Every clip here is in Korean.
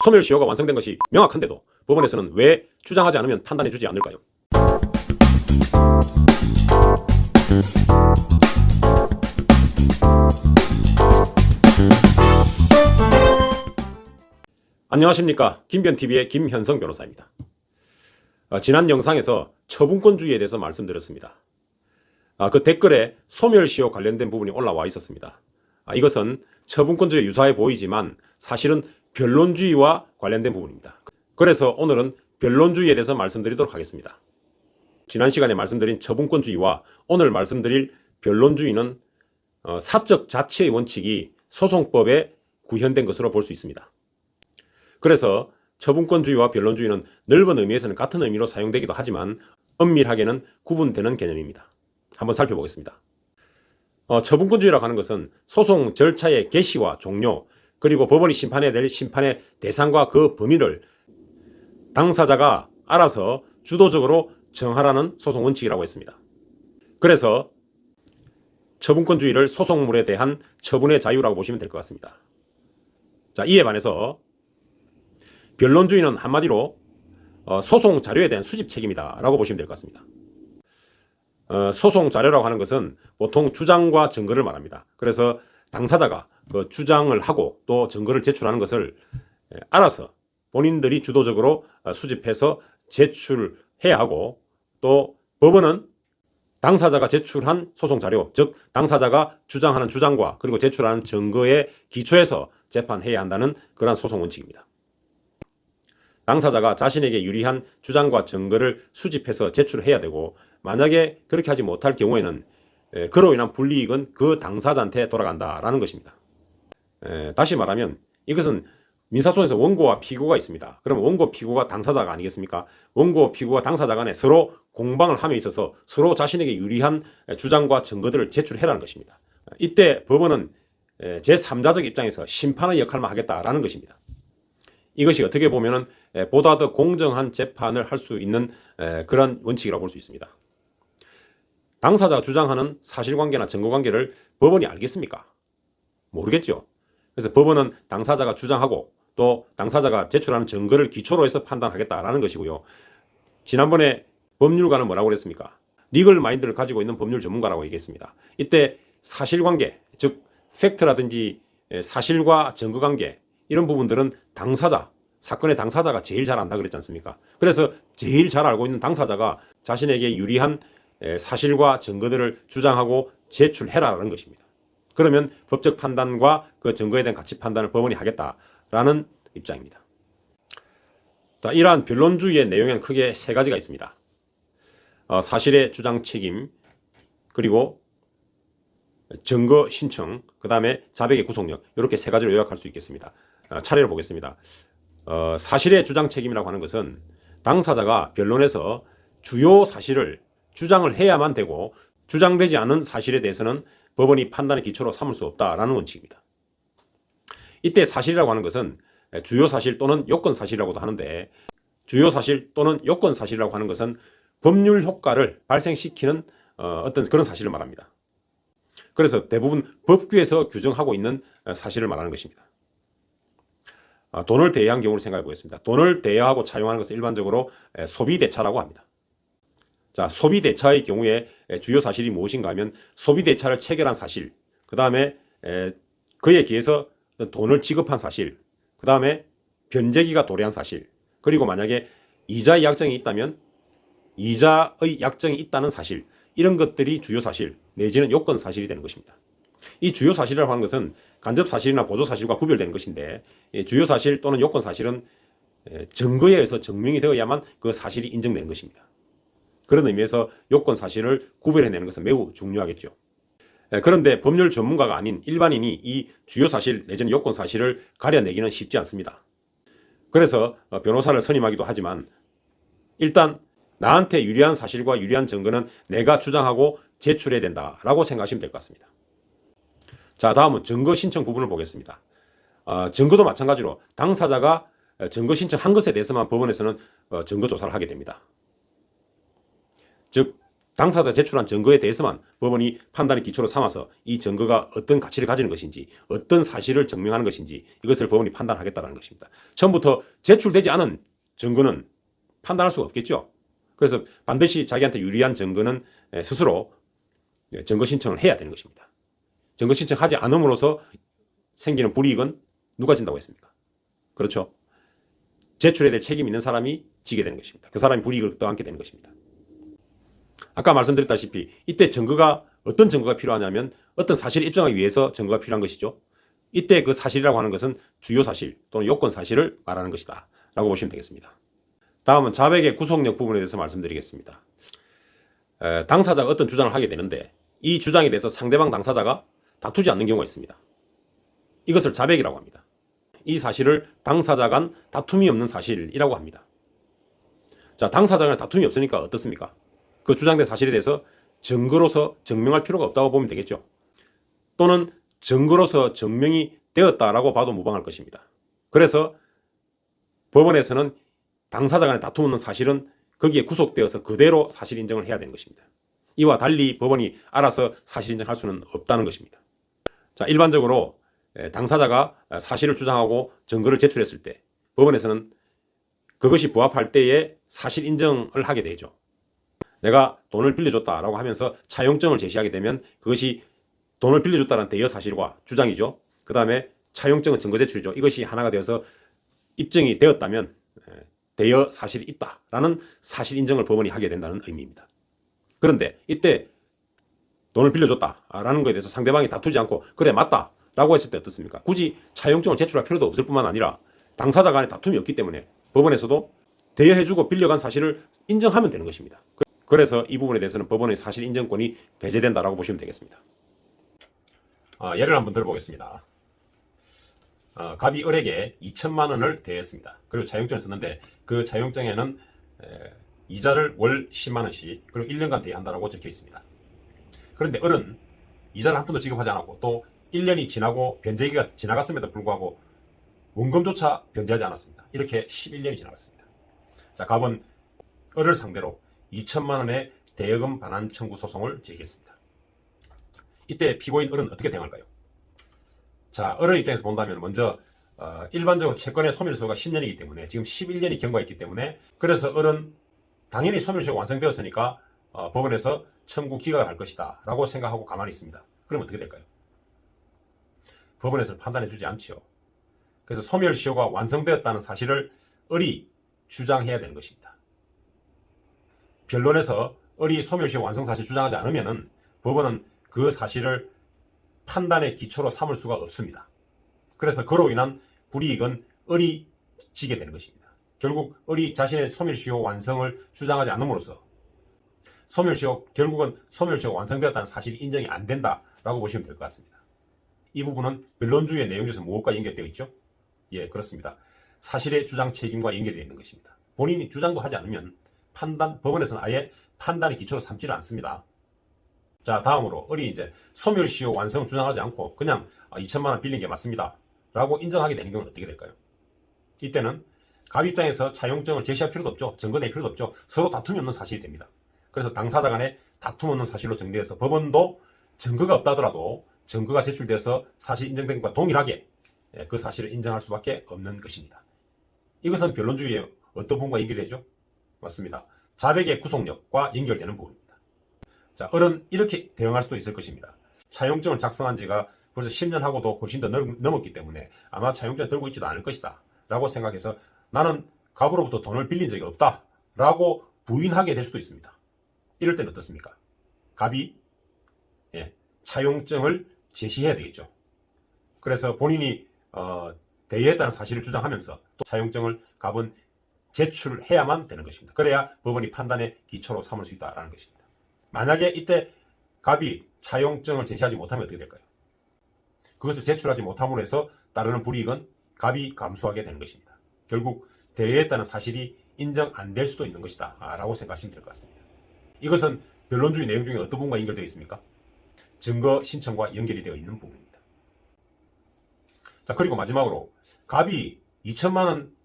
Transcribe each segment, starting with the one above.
소멸시효가 완성된 것이 명확한데도 법원에서는 왜 주장하지 않으면 판단해주지 않을까요? 안녕하십니까, 김변TV의 김현성 변호사입니다. 지난 영상에서 처분권주의에 대해서 말씀드렸습니다. 그 댓글에 소멸시효 관련된 부분이 올라와 있었습니다. 이것은 처분권주의에 유사해 보이지만 사실은 변론주의와 관련된 부분입니다. 그래서 오늘은 변론주의에 대해서 말씀드리도록 하겠습니다. 지난 시간에 말씀드린 처분권주의와 오늘 말씀드릴 변론주의는 사적 자치의 원칙이 소송법에 구현된 것으로 볼 수 있습니다. 그래서 처분권주의와 변론주의는 넓은 의미에서는 같은 의미로 사용되기도 하지만 엄밀하게는 구분되는 개념입니다. 한번 살펴보겠습니다. 처분권주의라고 하는 것은 소송 절차의 개시와 종료, 그리고 법원이 심판해야 될 심판의 대상과 그 범위를 당사자가 알아서 주도적으로 정하라는 소송 원칙이라고 했습니다. 그래서 처분권주의를 소송물에 대한 처분의 자유라고 보시면 될 것 같습니다. 자, 이에 반해서 변론주의는 한마디로 소송 자료에 대한 수집 책임이다 라고 보시면 될 것 같습니다. 소송 자료라고 하는 것은 보통 주장과 증거를 말합니다. 그래서 당사자가 그 주장을 하고 또 증거를 제출하는 것을 알아서 본인들이 주도적으로 수집해서 제출해야 하고, 또 법원은 당사자가 제출한 소송 자료, 즉 당사자가 주장하는 주장과 그리고 제출하는 증거에 기초해서 재판해야 한다는 그러한 소송 원칙입니다. 당사자가 자신에게 유리한 주장과 증거를 수집해서 제출해야 되고, 만약에 그렇게 하지 못할 경우에는 그로 인한 불이익은 그 당사자한테 돌아간다라는 것입니다. 다시 말하면 이것은 민사소송에서 원고와 피고가 있습니다. 그럼 원고 피고가 당사자가 아니겠습니까? 원고 피고가 당사자 간에 서로 공방을 함에 있어서 서로 자신에게 유리한 주장과 증거들을 제출해라는 것입니다. 이때 법원은 제3자적 입장에서 심판의 역할만 하겠다라는 것입니다. 이것이 어떻게 보면은 보다 더 공정한 재판을 할 수 있는 그런 원칙이라고 볼 수 있습니다. 당사자가 주장하는 사실관계나 증거관계를 법원이 알겠습니까? 모르겠죠. 그래서 법원은 당사자가 주장하고 또 당사자가 제출하는 증거를 기초로 해서 판단하겠다라는 것이고요. 지난번에 법률가는 뭐라고 그랬습니까? 리걸 마인드를 가지고 있는 법률 전문가라고 얘기했습니다. 이때 사실관계, 즉 팩트라든지 사실과 증거관계, 이런 부분들은 당사자, 사건의 당사자가 제일 잘 안다 그랬지 않습니까? 그래서 제일 잘 알고 있는 당사자가 자신에게 유리한 사실과 증거들을 주장하고 제출해라라는 것입니다. 그러면 법적 판단과 그 증거에 대한 가치 판단을 법원이 하겠다라는 입장입니다. 자, 이러한 변론주의의 내용에는 크게 세 가지가 있습니다. 사실의 주장 책임, 그리고 증거 신청, 그 다음에 자백의 구속력, 이렇게 세 가지로 요약할 수 있겠습니다. 차례로 보겠습니다. 사실의 주장 책임이라고 하는 것은 당사자가 변론에서 주요 사실을 주장을 해야만 되고, 주장되지 않은 사실에 대해서는 법원이 판단의 기초로 삼을 수 없다라는 원칙입니다. 이때 사실이라고 하는 것은 주요 사실 또는 요건 사실이라고도 하는데, 주요 사실 또는 요건 사실이라고 하는 것은 법률 효과를 발생시키는 어떤 그런 사실을 말합니다. 그래서 대부분 법규에서 규정하고 있는 사실을 말하는 것입니다. 돈을 대여한 경우를 생각해 보겠습니다. 돈을 대여하고 차용하는 것을 일반적으로 소비대차라고 합니다. 자, 소비대차의 경우에 주요 사실이 무엇인가 하면 소비대차를 체결한 사실, 그 다음에 그에 기해서 돈을 지급한 사실, 그 다음에 변제기가 도래한 사실, 그리고 만약에 이자의 약정이 있다면 이자의 약정이 있다는 사실, 이런 것들이 주요 사실 내지는 요건 사실이 되는 것입니다. 이 주요 사실이라고 하는 것은 간접 사실이나 보조 사실과 구별되는 것인데, 주요 사실 또는 요건 사실은 증거에 의해서 증명이 되어야만 그 사실이 인정되는 것입니다. 그런 의미에서 요건 사실을 구별해내는 것은 매우 중요하겠죠. 그런데 법률 전문가가 아닌 일반인이 이 주요 사실 내지는 요건 사실을 가려내기는 쉽지 않습니다. 그래서 변호사를 선임하기도 하지만, 일단 나한테 유리한 사실과 유리한 증거는 내가 주장하고 제출해야 된다라고 생각하시면 될 것 같습니다. 자, 다음은 증거 신청 부분을 보겠습니다. 증거도 마찬가지로 당사자가 증거 신청한 것에 대해서만 법원에서는 증거 조사를 하게 됩니다. 즉 당사자 제출한 증거에 대해서만 법원이 판단의 기초로 삼아서 이 증거가 어떤 가치를 가지는 것인지, 어떤 사실을 증명하는 것인지 이것을 법원이 판단하겠다는 것입니다. 처음부터 제출되지 않은 증거는 판단할 수가 없겠죠. 그래서 반드시 자기한테 유리한 증거는 스스로 증거 신청을 해야 되는 것입니다. 증거 신청하지 않음으로써 생기는 불이익은 누가 진다고 했습니까? 그렇죠. 제출해야 될 책임 있는 사람이 지게 되는 것입니다. 그 사람이 불이익을 떠안게 되는 것입니다. 아까 말씀드렸다시피 이때 어떤 증거가 필요하냐면 어떤 사실을 입증하기 위해서 증거가 필요한 것이죠. 이때 그 사실이라고 하는 것은 주요 사실 또는 요건 사실을 말하는 것이다 라고 보시면 되겠습니다. 다음은 자백의 구속력 부분에 대해서 말씀드리겠습니다. 당사자가 어떤 주장을 하게 되는데 이 주장에 대해서 상대방 당사자가 다투지 않는 경우가 있습니다. 이것을 자백이라고 합니다. 이 사실을 당사자 간 다툼이 없는 사실이라고 합니다. 자, 당사자 간 다툼이 없으니까 어떻습니까? 그 주장된 사실에 대해서 증거로서 증명할 필요가 없다고 보면 되겠죠. 또는 증거로서 증명이 되었다라고 봐도 무방할 것입니다. 그래서 법원에서는 당사자 간의 다툼 없는 사실은 거기에 구속되어서 그대로 사실 인정을 해야 되는 것입니다. 이와 달리 법원이 알아서 사실 인정할 수는 없다는 것입니다. 자, 일반적으로 당사자가 사실을 주장하고 증거를 제출했을 때 법원에서는 그것이 부합할 때에 사실 인정을 하게 되죠. 내가 돈을 빌려줬다라고 하면서 차용증을 제시하게 되면 그것이 돈을 빌려줬다는 대여 사실과 주장이죠. 그 다음에 차용증은 증거 제출이죠. 이것이 하나가 되어서 입증이 되었다면 대여 사실이 있다라는 사실 인정을 법원이 하게 된다는 의미입니다. 그런데 이때 돈을 빌려줬다라는 것에 대해서 상대방이 다투지 않고 그래 맞다라고 했을 때 어떻습니까? 굳이 차용증을 제출할 필요도 없을 뿐만 아니라 당사자 간에 다툼이 없기 때문에 법원에서도 대여해주고 빌려간 사실을 인정하면 되는 것입니다. 그래서 이 부분에 대해서는 법원의 사실 인정권이 배제된다라고 보시면 되겠습니다. 예를 한번 들어보겠습니다. 갑이 을에게 2천만 원을 대했습니다. 그리고 차용증을 썼는데 그 차용증에는 이자를 월 10만 원씩 그리고 1년간 대한다라고 적혀 있습니다. 그런데 을은 이자를 한 푼도 지급하지 않았고 또 1년이 지나고 변제기가 지나갔음에도 불구하고 원금조차 변제하지 않았습니다. 이렇게 11년이 지나갔습니다. 자, 갑은 을을 상대로 2천만 원의 대여금 반환 청구 소송을 제기했습니다. 이때 피고인 을은 어떻게 대응할까요? 자, 을의 입장에서 본다면 먼저 일반적으로 채권의 소멸시효가 10년이기 때문에 지금 11년이 경과했기 때문에 그래서 을은 당연히 소멸시효가 완성되었으니까 법원에서 청구 기각을 할 것이다 라고 생각하고 가만히 있습니다. 그럼 어떻게 될까요? 법원에서 판단해 주지 않지요. 그래서 소멸시효가 완성되었다는 사실을 을이 주장해야 되는 것입니다. 변론에서 을이 소멸시효 완성 사실 주장하지 않으면은 법원은 그 사실을 판단의 기초로 삼을 수가 없습니다. 그래서 그로 인한 불이익은 을이 지게 되는 것입니다. 결국 을이 자신의 소멸시효 완성을 주장하지 않음으로써 결국은 소멸시효가 완성되었다는 사실이 인정이 안 된다라고 보시면 될 것 같습니다. 이 부분은 변론주의 내용 중에서 무엇과 연결되어 있죠? 예, 그렇습니다. 사실의 주장 책임과 연결되어 있는 것입니다. 본인이 주장도 하지 않으면 법원에서는 아예 판단의 기초로 삼지를 않습니다. 자, 다음으로 을이 이제 소멸시효 완성을 주장하지 않고 그냥 2천만 원 빌린 게 맞습니다 라고 인정하게 되는 경우는 어떻게 될까요? 이때는 갑 입장에서 차용증을 제시할 필요도 없죠. 증거 낼 필요도 없죠. 서로 다툼이 없는 사실이 됩니다. 그래서 당사자 간에 다툼 없는 사실로 정리해서 법원도 증거가 없다더라도 증거가 제출돼서 사실 인정된 것과 동일하게 그 사실을 인정할 수밖에 없는 것입니다. 이것은 변론주의의 어떤 부분과 연결되죠? 맞습니다. 자백의 구속력과 연결되는 부분입니다. 자, 을은 이렇게 대응할 수도 있을 것입니다. 차용증을 작성한 지가 벌써 10년하고도 훨씬 더 넘었기 때문에 아마 차용증을 들고 있지도 않을 것이다 라고 생각해서 나는 갑으로부터 돈을 빌린 적이 없다 라고 부인하게 될 수도 있습니다. 이럴 때는 어떻습니까? 갑이 차용증을 제시해야 되겠죠. 그래서 본인이 대여했다는 사실을 주장하면서 또 차용증을 갑은 제출해야만 되는 것입니다. 그래야 법원이 판단의 기초로 삼을 수 있다는 것입니다. 만약에 이때 갑이 차용증을 제시하지 못하면 어떻게 될까요? 그것을 제출하지 못함으로 해서 따르는 불이익은 갑이 감수하게 되는 것입니다. 결국 대여했다는 사실이 인정 안 될 수도 있는 것이다 라고 생각하시면 될 것 같습니다. 이것은 변론주의 내용 중에 어떤 부분과 연결되어 있습니까? 증거 신청과 연결이 되어 있는 부분입니다. 자, 그리고 마지막으로 갑이 2천만 원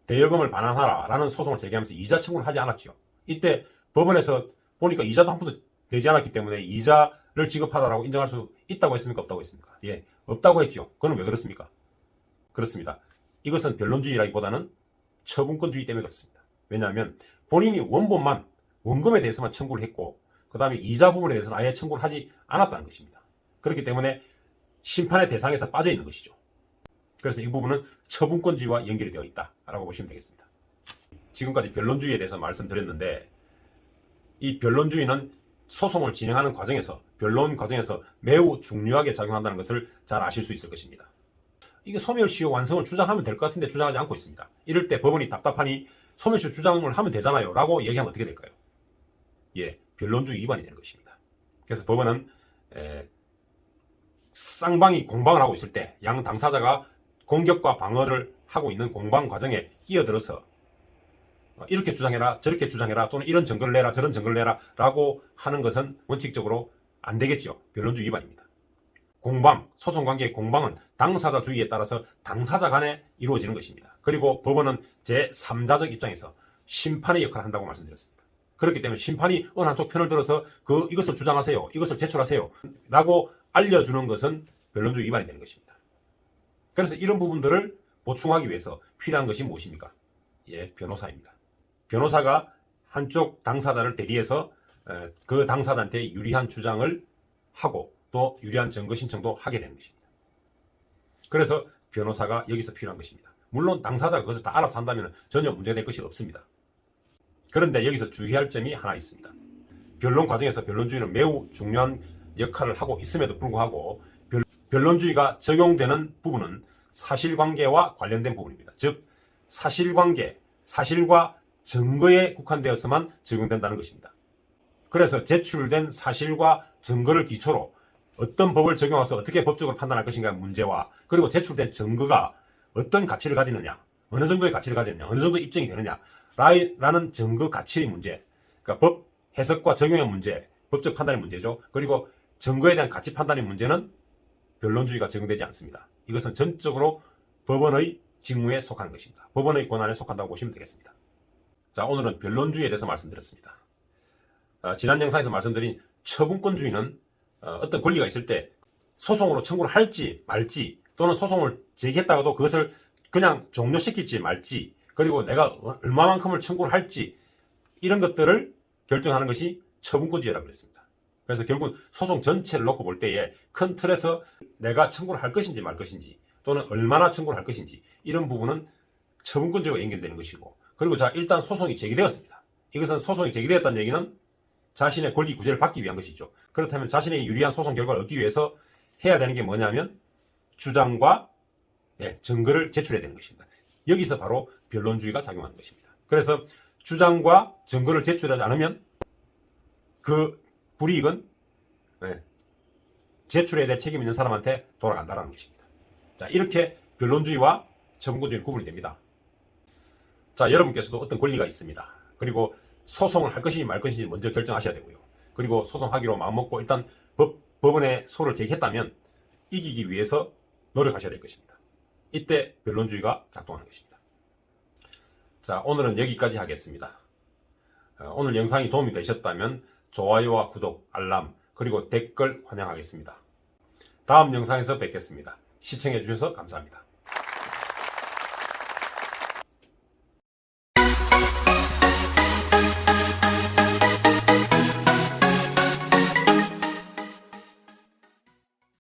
대여금을 반환하라 라는 소송을 제기하면서 이자 청구를 하지 않았죠. 이때 법원에서 보니까 이자도 한 푼도 내지 않았기 때문에 이자를 지급하다라고 인정할 수 있다고 했습니까? 없다고 했습니까? 예, 없다고 했죠. 그건 왜 그렇습니까? 그렇습니다. 이것은 변론주의라기보다는 처분권주의 때문에 그렇습니다. 왜냐하면 본인이 원본만, 원금에 대해서만 청구를 했고 그 다음에 이자 부분에 대해서는 아예 청구를 하지 않았다는 것입니다. 그렇기 때문에 심판의 대상에서 빠져 있는 것이죠. 그래서 이 부분은 처분권주의와 연결이 되어 있다라고 보시면 되겠습니다. 지금까지 변론주의에 대해서 말씀드렸는데 이 변론주의는 소송을 진행하는 과정에서, 변론 과정에서 매우 중요하게 작용한다는 것을 잘 아실 수 있을 것입니다. 이게 소멸시효 완성을 주장하면 될 것 같은데 주장하지 않고 있습니다. 이럴 때 법원이 답답하니 소멸시효 주장을 하면 되잖아요 라고 얘기하면 어떻게 될까요? 예, 변론주의 위반이 되는 것입니다. 그래서 법원은 쌍방이 공방을 하고 있을 때 양 당사자가 공격과 방어를 하고 있는 공방 과정에 끼어들어서 이렇게 주장해라, 저렇게 주장해라, 또는 이런 증거를 내라, 저런 증거를 내라 라고 하는 것은 원칙적으로 안 되겠죠. 변론주의 위반입니다. 공방, 소송관계의 공방은 당사자주의에 따라서 당사자 간에 이루어지는 것입니다. 그리고 법원은 제3자적 입장에서 심판의 역할을 한다고 말씀드렸습니다. 그렇기 때문에 심판이 어느 한쪽 편을 들어서 이것을 주장하세요, 이것을 제출하세요 라고 알려주는 것은 변론주의 위반이 되는 것입니다. 그래서 이런 부분들을 보충하기 위해서 필요한 것이 무엇입니까? 예, 변호사입니다. 변호사가 한쪽 당사자를 대리해서 그 당사자한테 유리한 주장을 하고 또 유리한 증거 신청도 하게 되는 것입니다. 그래서 변호사가 여기서 필요한 것입니다. 물론 당사자가 그것을 다 알아서 한다면 전혀 문제될 것이 없습니다. 그런데 여기서 주의할 점이 하나 있습니다. 변론 과정에서 변론주의는 매우 중요한 역할을 하고 있음에도 불구하고 변론주의가 적용되는 부분은 사실관계와 관련된 부분입니다. 즉 사실관계, 사실과 증거에 국한되어서만 적용된다는 것입니다. 그래서 제출된 사실과 증거를 기초로 어떤 법을 적용해서 어떻게 법적으로 판단할 것인가 문제와, 그리고 제출된 증거가 어떤 가치를 가지느냐, 어느 정도의 가치를 가지느냐, 어느 정도 입증이 되느냐 라는 증거 가치의 문제, 그러니까 법 해석과 적용의 문제, 법적 판단의 문제죠. 그리고 증거에 대한 가치 판단의 문제는 변론주의가 적용되지 않습니다. 이것은 전적으로 법원의 직무에 속하는 것입니다. 법원의 권한에 속한다고 보시면 되겠습니다. 자, 오늘은 변론주의에 대해서 말씀드렸습니다. 지난 영상에서 말씀드린 처분권주의는 어떤 권리가 있을 때 소송으로 청구를 할지 말지, 또는 소송을 제기했다가도 그것을 그냥 종료시킬지 말지, 그리고 내가 얼마만큼을 청구를 할지, 이런 것들을 결정하는 것이 처분권주의라고 했습니다. 그래서 결국 소송 전체를 놓고 볼 때에 큰 틀에서 내가 청구를 할 것인지 말 것인지, 또는 얼마나 청구를 할 것인지, 이런 부분은 처분권주의와 연결되는 것이고, 그리고 자, 일단 소송이 제기되었습니다. 이것은 소송이 제기되었다는 얘기는 자신의 권리 구제를 받기 위한 것이죠. 그렇다면 자신의 유리한 소송 결과를 얻기 위해서 해야 되는 게 뭐냐면 주장과 증거를 제출해야 되는 것입니다. 여기서 바로 변론주의가 작용하는 것입니다. 그래서 주장과 증거를 제출하지 않으면 그 불이익은 제출해야 될 책임 있는 사람한테 돌아간다는 것입니다. 자, 이렇게 변론주의와 처분권주의는 구분이 됩니다. 자, 여러분께서도 어떤 권리가 있습니다. 그리고 소송을 할 것인지 말 것인지 먼저 결정하셔야 되고요. 그리고 소송하기로 마음먹고 일단 법원에 소를 제기했다면 이기기 위해서 노력하셔야 될 것입니다. 이때 변론주의가 작동하는 것입니다. 자, 오늘은 여기까지 하겠습니다. 오늘 영상이 도움이 되셨다면 좋아요와 구독, 알람, 그리고 댓글 환영하겠습니다. 다음 영상에서 뵙겠습니다. 시청해 주셔서 감사합니다.